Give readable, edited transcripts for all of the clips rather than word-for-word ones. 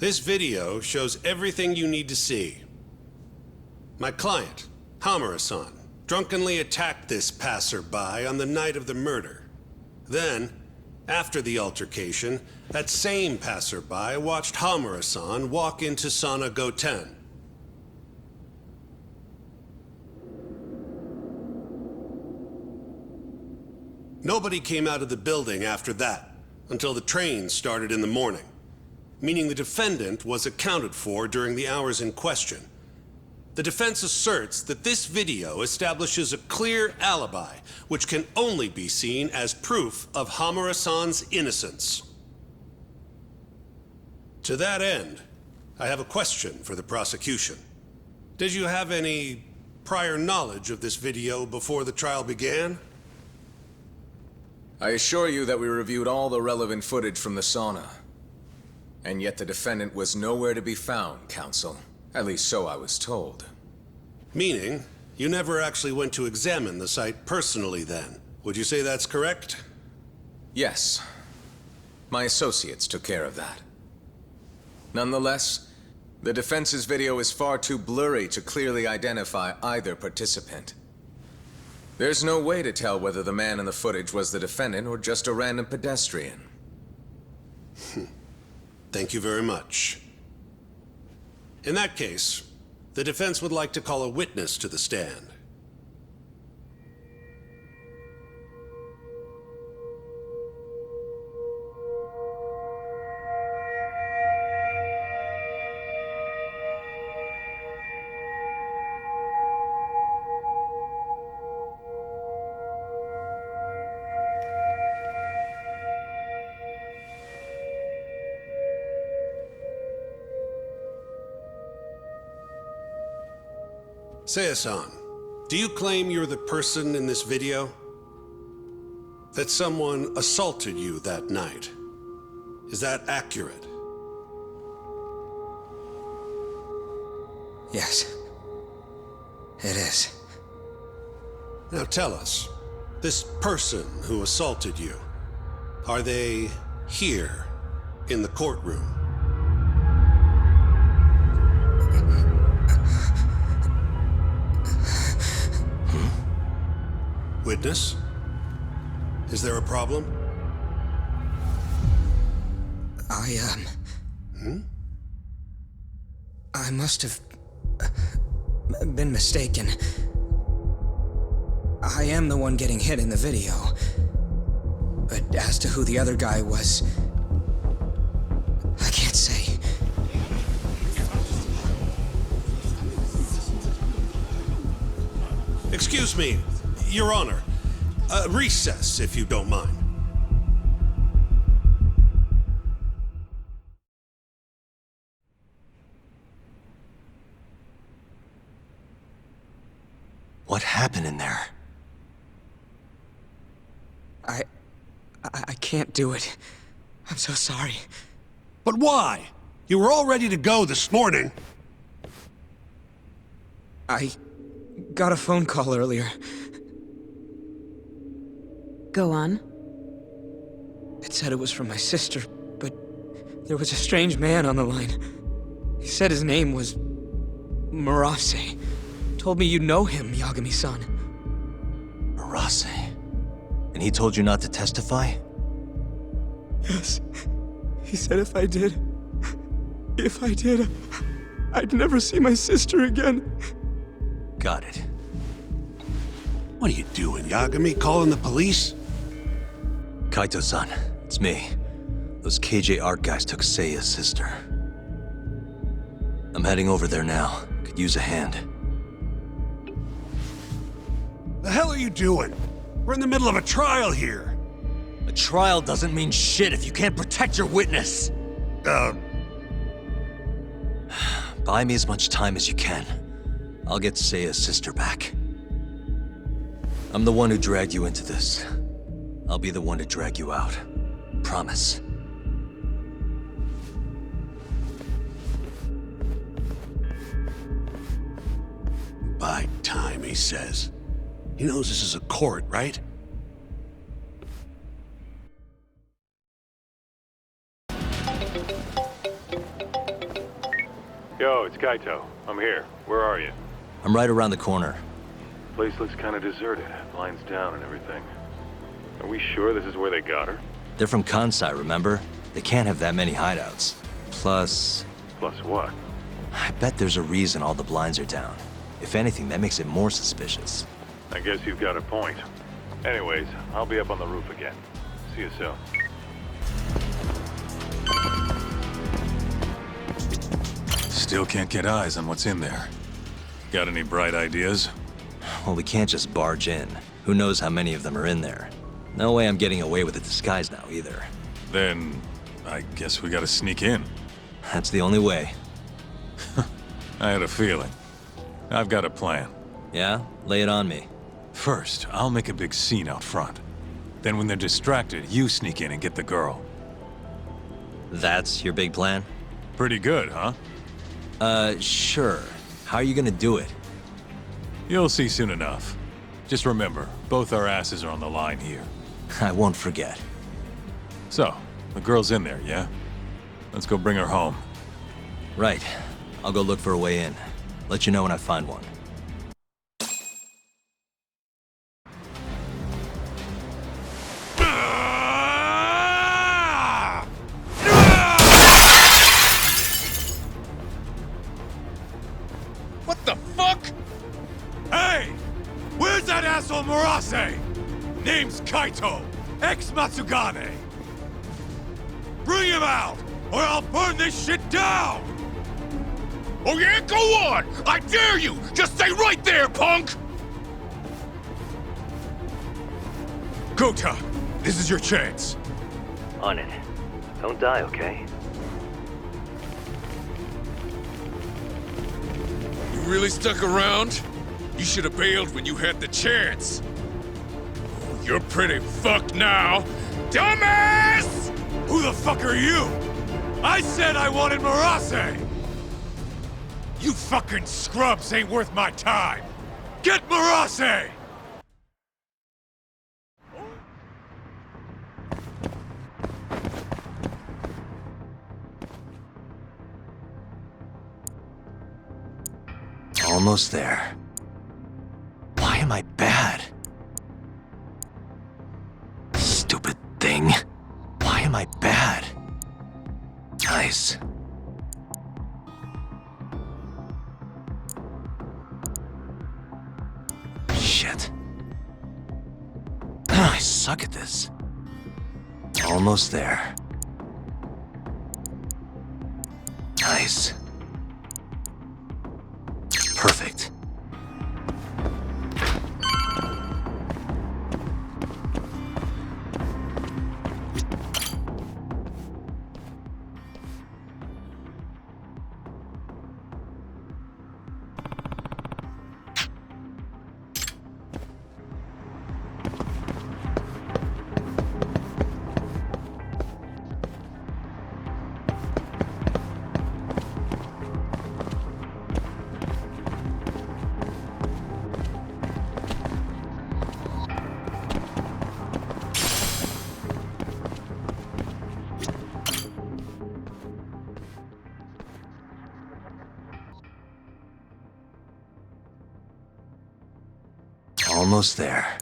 This video shows everything you need to see. My client, Hamura-san, drunkenly attacked this passerby on the night of the murder. Then, after the altercation, that same passerby watched Hamura-san walk into Sana Goten. Nobody came out of the building after that, until the train started in the morning, meaning the defendant was accounted for during the hours in question. The defense asserts that this video establishes a clear alibi, which can only be seen as proof of Hamura-san's innocence. To that end, I have a question for the prosecution. Did you have any prior knowledge of this video before the trial began? I assure you that we reviewed all the relevant footage from the sauna. And yet the defendant was nowhere to be found, counsel. At least so I was told. Meaning, you never actually went to examine the site personally then. Would you say that's correct? Yes. My associates took care of that. Nonetheless, the defense's video is far too blurry to clearly identify either participant. There's no way to tell whether the man in the footage was the defendant or just a random pedestrian. Thank you very much. In that case, the defense would like to call a witness to the stand. Seiya-san, do you claim you're the person in this video? That someone assaulted you that night? Is that accurate? Yes. It is. Now tell us, this person who assaulted you, are they here in the courtroom? Witness? Is there a problem? I must have been mistaken. I am the one getting hit in the video. But as to who the other guy was, I can't say. Excuse me, Your Honor. Recess, if you don't mind. What happened in there? I can't do it. I'm so sorry. But why? You were all ready to go this morning. I got a phone call earlier. Go on. It said it was from my sister, but there was a strange man on the line. He said his name was Murase. Told me you know him, Yagami-san. Murase? And he told you not to testify? Yes. He said if I did, I'd never see my sister again. Got it. What are you doing, Yagami? Calling the police? Kaito-san, it's me. Those KJ Art guys took Seiya's sister. I'm heading over there now. Could use a hand. The hell are you doing? We're in the middle of a trial here. A trial doesn't mean shit if you can't protect your witness! Buy me as much time as you can. I'll get Seiya's sister back. I'm the one who dragged you into this. I'll be the one to drag you out. Promise. Buy time, he says. He knows this is a court, right? Yo, it's Kaito. I'm here. Where are you? I'm right around the corner. Place looks kind of deserted. Blinds down and everything. Are we sure this is where they got her? They're from Kansai, remember? They can't have that many hideouts. Plus, Plus what? I bet there's a reason all the blinds are down. If anything, that makes it more suspicious. I guess you've got a point. Anyways, I'll be up on the roof again. See you soon. Still can't get eyes on what's in there. Got any bright ideas? Well, we can't just barge in. Who knows how many of them are in there? No way I'm getting away with a disguise now, either. Then, I guess we gotta sneak in. That's the only way. I had a feeling. I've got a plan. Yeah? Lay it on me. First, I'll make a big scene out front. Then when they're distracted, you sneak in and get the girl. That's your big plan? Pretty good, huh? Sure. How are you gonna do it? You'll see soon enough. Just remember, both our asses are on the line here. I won't forget. So, the girl's in there, yeah? Let's go bring her home. Right. I'll go look for a way in. Let you know when I find one. What the fuck? Hey! Where's that asshole Murase? Name's Kaito, ex-Matsugane. Bring him out, or I'll burn this shit down! Oh yeah? Go on! I dare you! Just stay right there, punk! Kota, this is your chance. On it. Don't die, okay? You really stuck around? You should have bailed when you had the chance. You're pretty fucked now. Dumbass! Who the fuck are you? I said I wanted Murase! You fucking scrubs ain't worth my time! Get Murase! Almost there. Why am I bad? Stupid thing. Why am I bad? Nice. Shit. I suck at this. Almost there. Nice. Perfect. Almost there.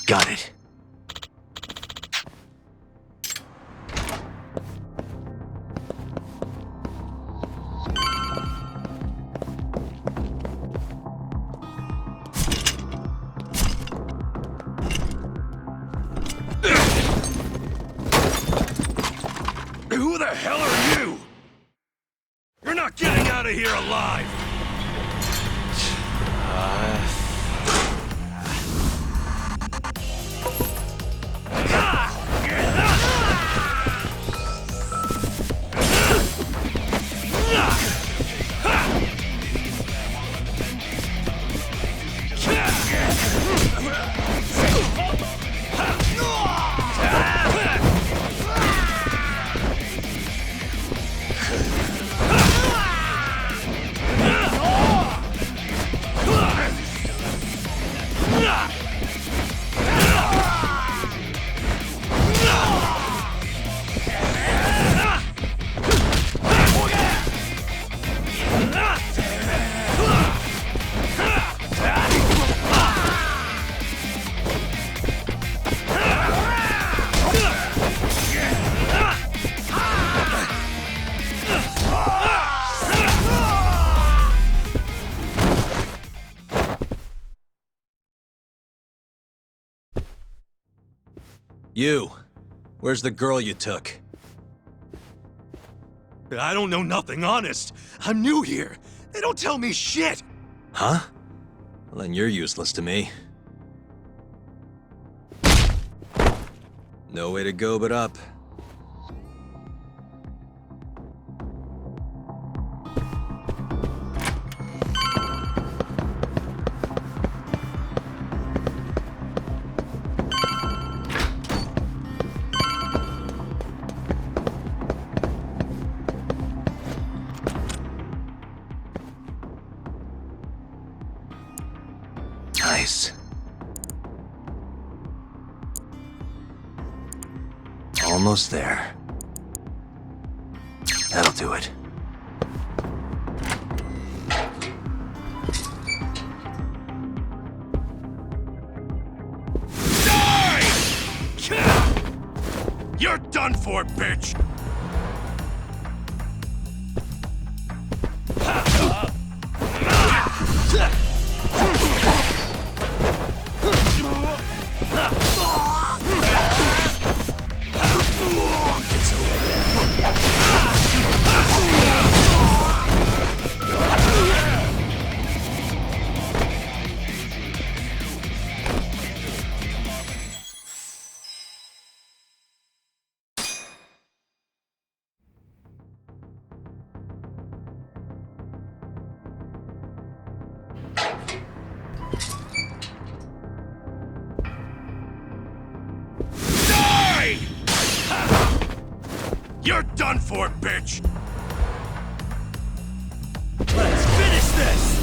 Got it. Who the hell are you? You're not getting out of here alive! You. Where's the girl you took? I don't know nothing, honest. I'm new here. They don't tell me shit. Huh? Well, then you're useless to me. No way to go but up. Nice. Almost there. That'll do it. You're done for, bitch! You're done for, bitch! Let's finish this!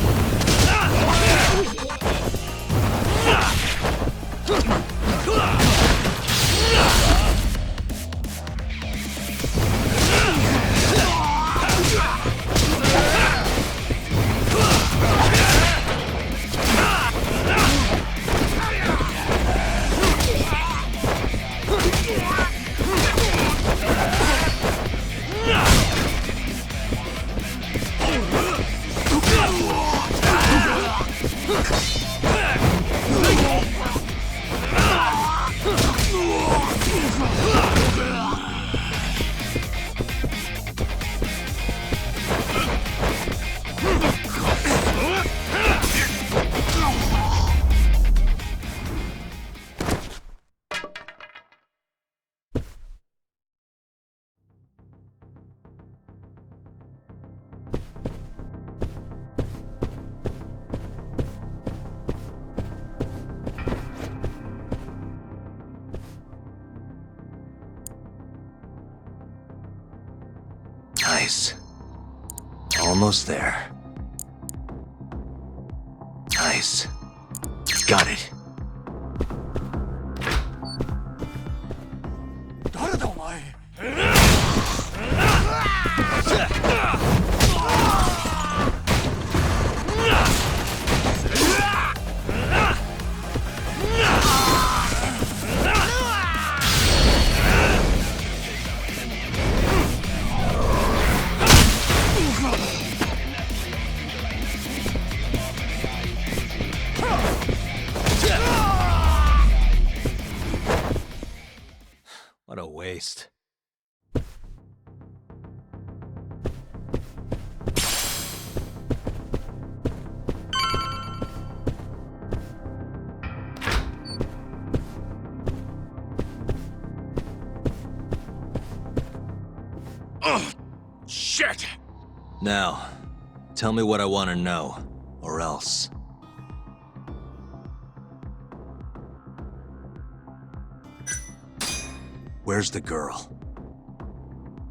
Nice. Almost there. Nice. Got it. What a waste. Oh, shit! Now, tell me what I want to know, or else. Where's the girl?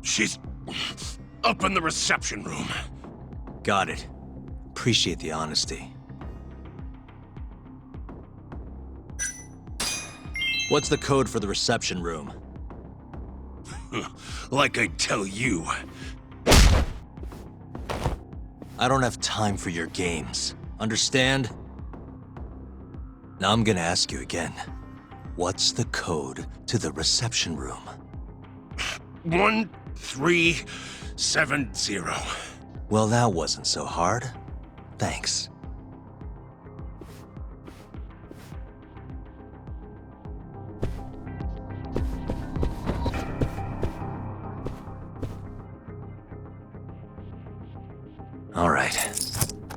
She's up in the reception room. Got it. Appreciate the honesty. What's the code for the reception room? Like I tell you. I don't have time for your games. Understand? Now I'm gonna ask you again. What's the code to the reception room? 1370. Well, that wasn't so hard. Thanks.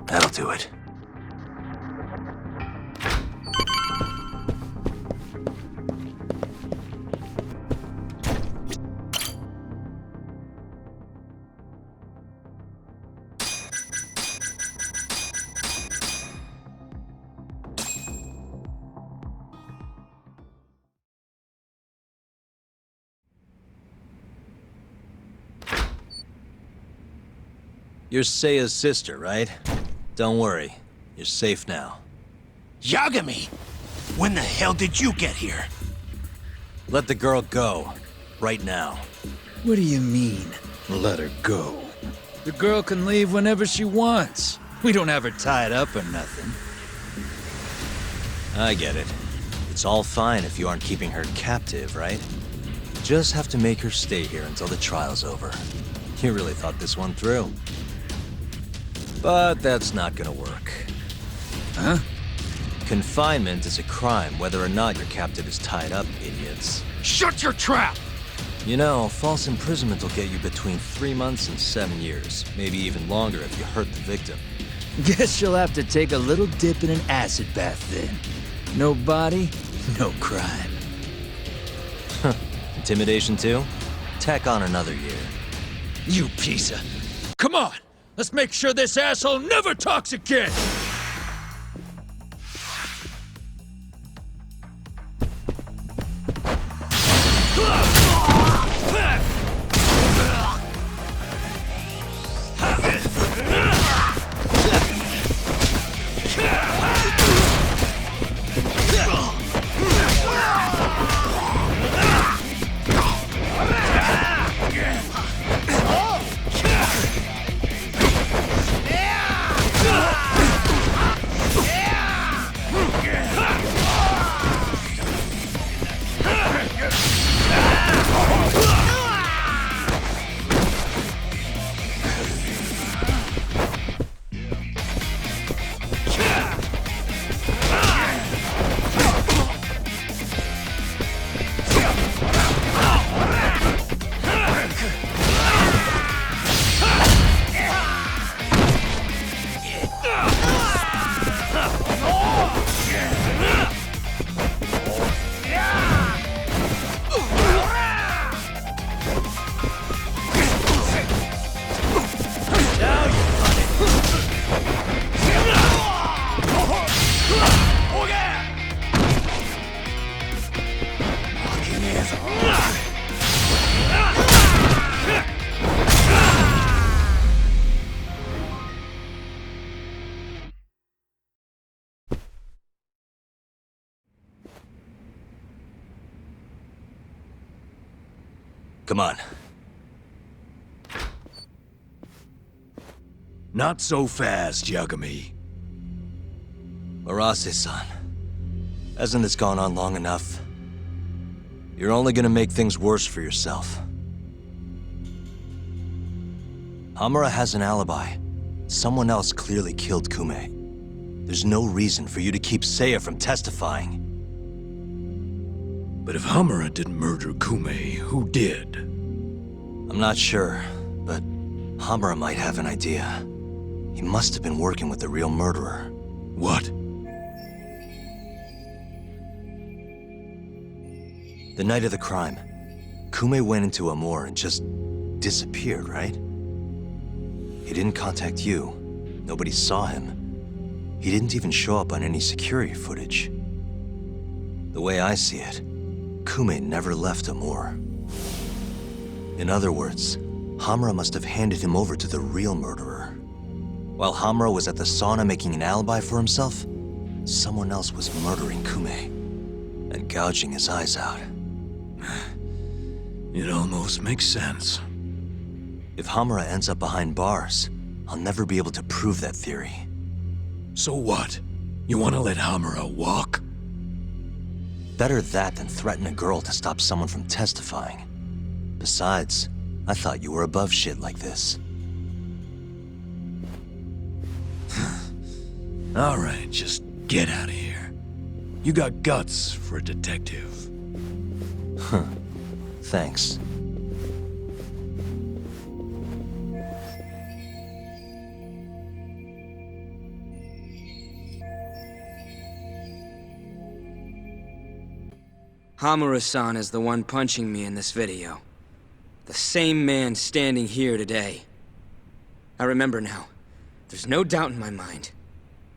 That'll do it. You're Seiya's sister, right? Don't worry. You're safe now. Yagami! When the hell did you get here? Let the girl go. Right now. What do you mean, let her go? The girl can leave whenever she wants. We don't have her tied up or nothing. I get it. It's all fine if you aren't keeping her captive, right? Just have to make her stay here until the trial's over. You really thought this one through. But that's not gonna work. Huh? Confinement is a crime whether or not your captive is tied up, idiots. Shut your trap! You know, false imprisonment will get you between 3 months and 7 years. Maybe even longer if you hurt the victim. Guess she'll have to take a little dip in an acid bath then. No body, no crime. Intimidation too? Tack on another year. You piece of... Come on! Let's make sure this asshole never talks again! Come on. Not so fast, Yagami. Murase-san, hasn't this gone on long enough? You're only gonna make things worse for yourself. Hamura has an alibi. Someone else clearly killed Kume. There's no reason for you to keep Seiya from testifying. But if Hamura didn't murder Kume, who did? I'm not sure, but Hamura might have an idea. He must have been working with the real murderer. What? The night of the crime, Kume went into Amor and just disappeared, right? He didn't contact you. Nobody saw him. He didn't even show up on any security footage. The way I see it, Kume never left Amor. In other words, Hamura must have handed him over to the real murderer. While Hamura was at the sauna making an alibi for himself, someone else was murdering Kume and gouging his eyes out. It almost makes sense. If Hamura ends up behind bars, I'll never be able to prove that theory. So what? You want to let Hamura walk? Better that than threaten a girl to stop someone from testifying. Besides, I thought you were above shit like this. All right, just get out of here. You got guts for a detective. Thanks. Hamura-san is the one punching me in this video. The same man standing here today. I remember now. There's no doubt in my mind.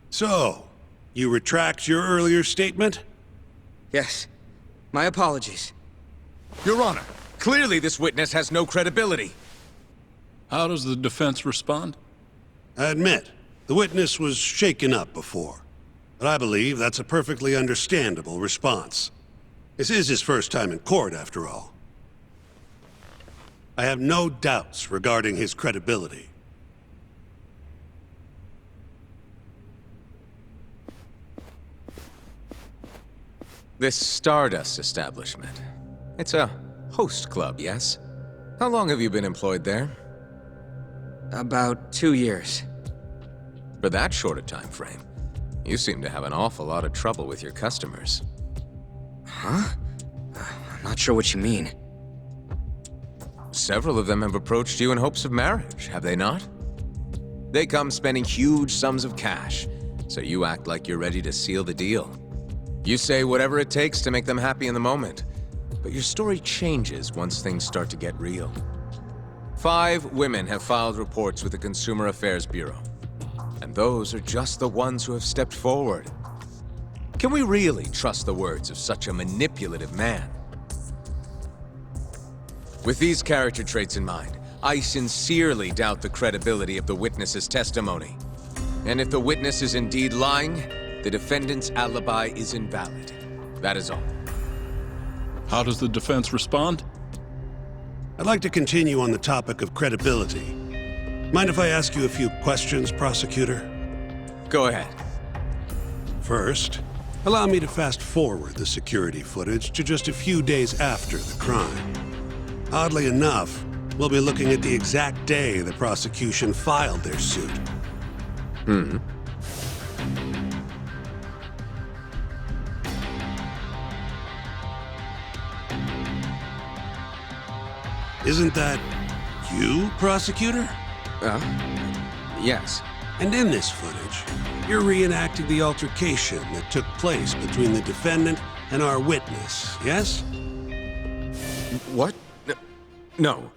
So, you retract your earlier statement? Yes. My apologies. Your Honor, clearly this witness has no credibility. How does the defense respond? I admit, the witness was shaken up before. But I believe that's a perfectly understandable response. This is his first time in court, after all. I have no doubts regarding his credibility. This Stardust establishment. It's a host club, yes? How long have you been employed there? About 2 years. For that short a time frame, you seem to have an awful lot of trouble with your customers. Huh? I'm not sure what you mean. Several of them have approached you in hopes of marriage, have they not? They come spending huge sums of cash, so you act like you're ready to seal the deal. You say whatever it takes to make them happy in the moment, but your story changes once things start to get real. 5 women have filed reports with the Consumer Affairs Bureau, and those are just the ones who have stepped forward. Can we really trust the words of such a manipulative man? With these character traits in mind, I sincerely doubt the credibility of the witness's testimony. And if the witness is indeed lying, the defendant's alibi is invalid. That is all. How does the defense respond? I'd like to continue on the topic of credibility. Mind if I ask you a few questions, prosecutor? Go ahead. First, allow me to fast forward the security footage to just a few days after the crime. Oddly enough, we'll be looking at the exact day the prosecution filed their suit. Isn't that you, prosecutor? Yes. And in this footage, you're reenacting the altercation that took place between the defendant and our witness, yes? What? No.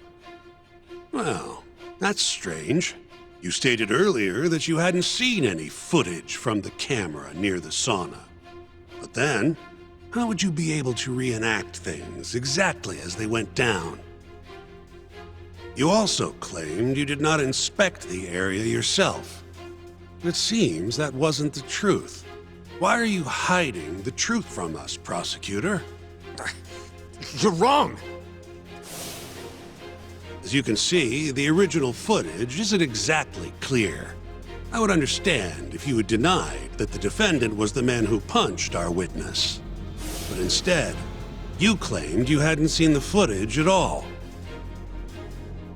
Well, that's strange. You stated earlier that you hadn't seen any footage from the camera near the sauna. But then, how would you be able to reenact things exactly as they went down? You also claimed you did not inspect the area yourself. It seems that wasn't the truth. Why are you hiding the truth from us, prosecutor? You're wrong! As you can see, the original footage isn't exactly clear. I would understand if you had denied that the defendant was the man who punched our witness. But instead, you claimed you hadn't seen the footage at all.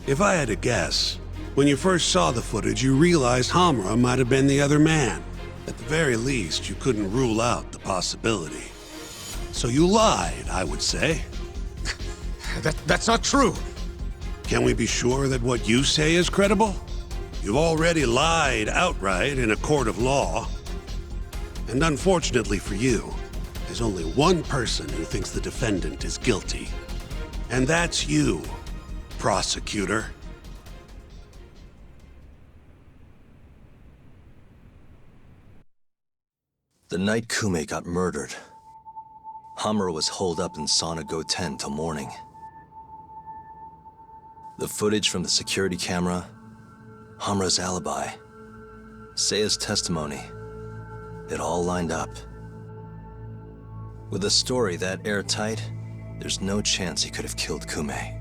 If I had to guess, when you first saw the footage, you realized Hamura might have been the other man. At the very least, you couldn't rule out the possibility. So you lied, I would say. That's not true! Can we be sure that what you say is credible? You've already lied outright in a court of law. And unfortunately for you, there's only one person who thinks the defendant is guilty. And that's you, prosecutor. The night Kume got murdered, Hamura was holed up in Sauna Go 10 till morning. The footage from the security camera, Hamura's alibi, Seiya's testimony, it all lined up. With a story that airtight, there's no chance he could have killed Kume.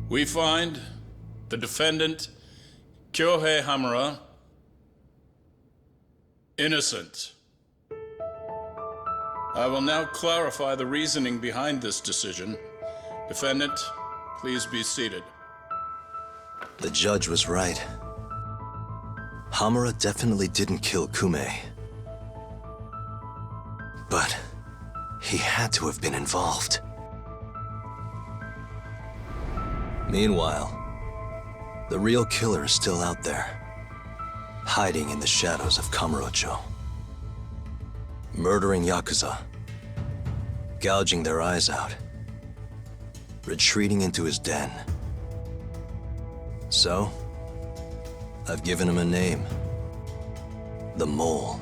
We find the defendant, Kyohei Hamura, innocent. I will now clarify the reasoning behind this decision. Defendant, please be seated. The judge was right. Hamura definitely didn't kill Kume. But he had to have been involved. Meanwhile, the real killer is still out there, hiding in the shadows of Kamurocho. Murdering Yakuza gouging their eyes out, retreating into his den. So, I've given him a name. The Mole.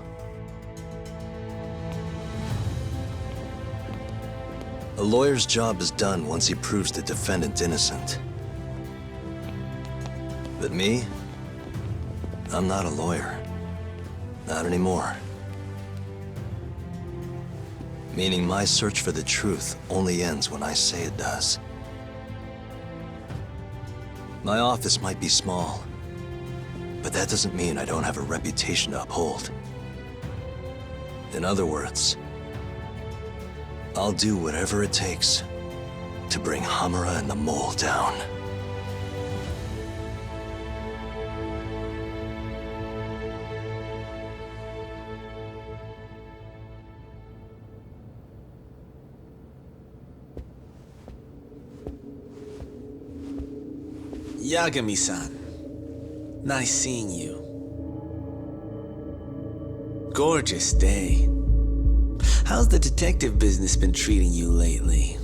A lawyer's job is done once he proves the defendant innocent. But me? I'm not a lawyer. Not anymore. Meaning my search for the truth only ends when I say it does. My office might be small, but that doesn't mean I don't have a reputation to uphold. In other words, I'll do whatever it takes to bring Hamura and the Mole down. Yagami-san, nice seeing you. Gorgeous day. How's the detective business been treating you lately?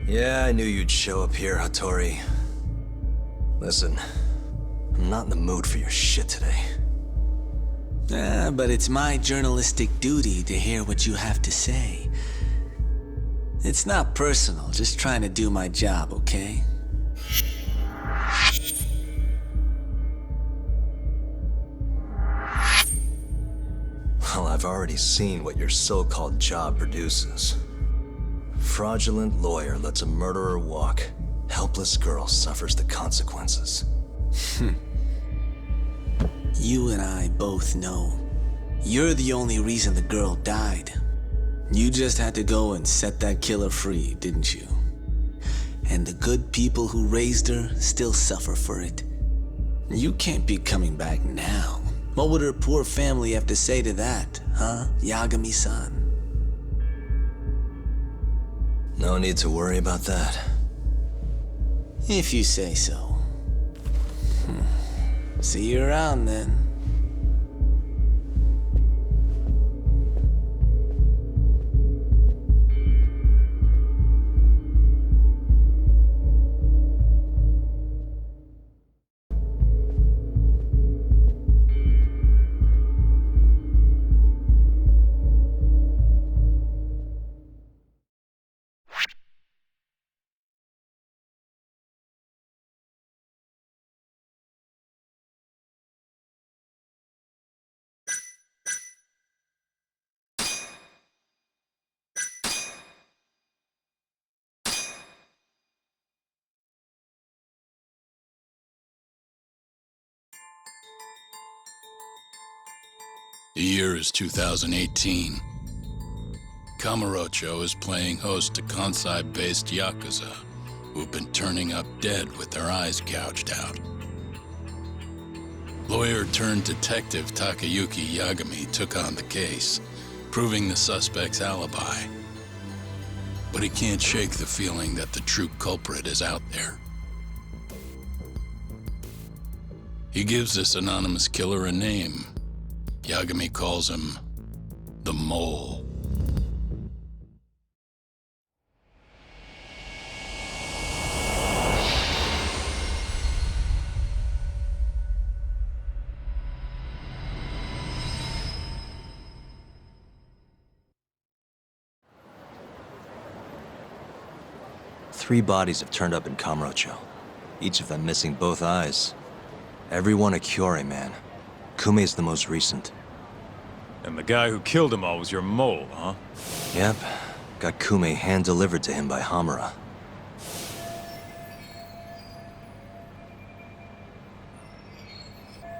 Yeah, I knew you'd show up here, Hattori. Listen, I'm not in the mood for your shit today. But it's my journalistic duty to hear what you have to say. It's not personal, just trying to do my job, okay? Well, I've already seen what your so-called job produces. Fraudulent lawyer lets a murderer walk. Helpless girl suffers the consequences. You and I both know. You're the only reason the girl died. You just had to go and set that killer free, didn't you? And the good people who raised her still suffer for it. You can't be coming back now. What would her poor family have to say to that, huh, Yagami-san? No need to worry about that. If you say so. See you around then. The year is 2018. Kamurocho is playing host to Kansai-based Yakuza, who've been turning up dead with their eyes gouged out. Lawyer-turned-detective Takayuki Yagami took on the case, proving the suspect's alibi. But he can't shake the feeling that the true culprit is out there. He gives this anonymous killer a name. Yagami calls him the Mole. Three bodies have turned up in Kamurocho, each of them missing both eyes. Everyone a Kyorei man. Kume's the most recent. And the guy who killed them all was your mole, huh? Yep. Got Kume hand-delivered to him by Hamura.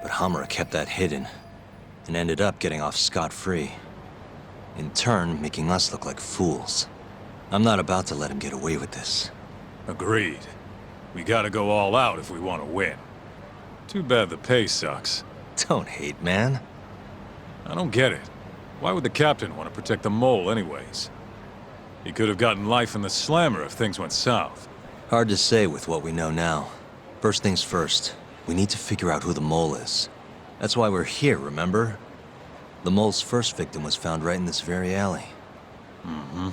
But Hamura kept that hidden, and ended up getting off scot-free. In turn, making us look like fools. I'm not about to let him get away with this. Agreed. We gotta go all out if we want to win. Too bad the pay sucks. Don't hate, man. I don't get it. Why would the captain want to protect the mole anyways? He could have gotten life in the slammer if things went south. Hard to say with what we know now. First things first, we need to figure out who the mole is. That's why we're here, remember? The mole's first victim was found right in this very alley. Mm-hmm.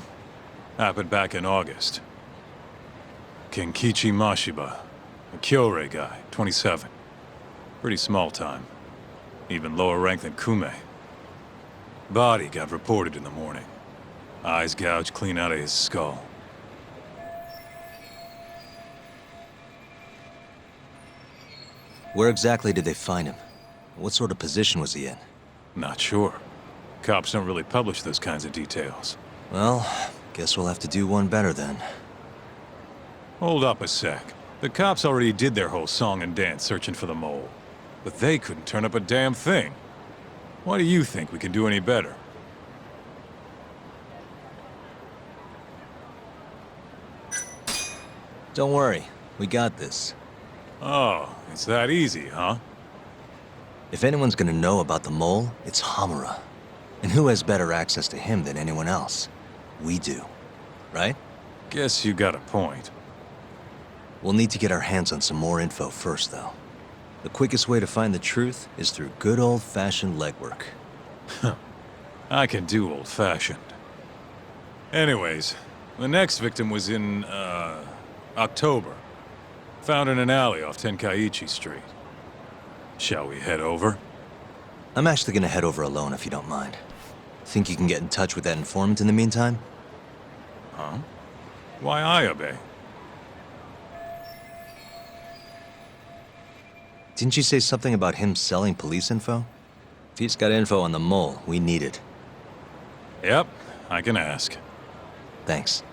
Happened back in August. Kenkichi Mashiba, a Kyorei guy, 27. Pretty small time. Even lower rank than Kume. Body got reported in the morning. Eyes gouged clean out of his skull. Where exactly did they find him? What sort of position was he in? Not sure. Cops don't really publish those kinds of details. Well, guess we'll have to do one better then. Hold up a sec. The cops already did their whole song and dance searching for the mole. But they couldn't turn up a damn thing. Why do you think we can do any better? Don't worry, we got this. Oh, it's that easy, huh? If anyone's gonna know about the mole, it's Hamura. And who has better access to him than anyone else? We do. Right? Guess you got a point. We'll need to get our hands on some more info first, though. The quickest way to find the truth is through good old-fashioned legwork. I can do old-fashioned. Anyways, the next victim was in, October. Found in an alley off Tenkaichi Street. Shall we head over? I'm actually gonna head over alone if you don't mind. Think you can get in touch with that informant in the meantime? Huh? Why Ayabe? Didn't you say something about him selling police info? If he's got info on the mole, we need it. Yep, I can ask. Thanks.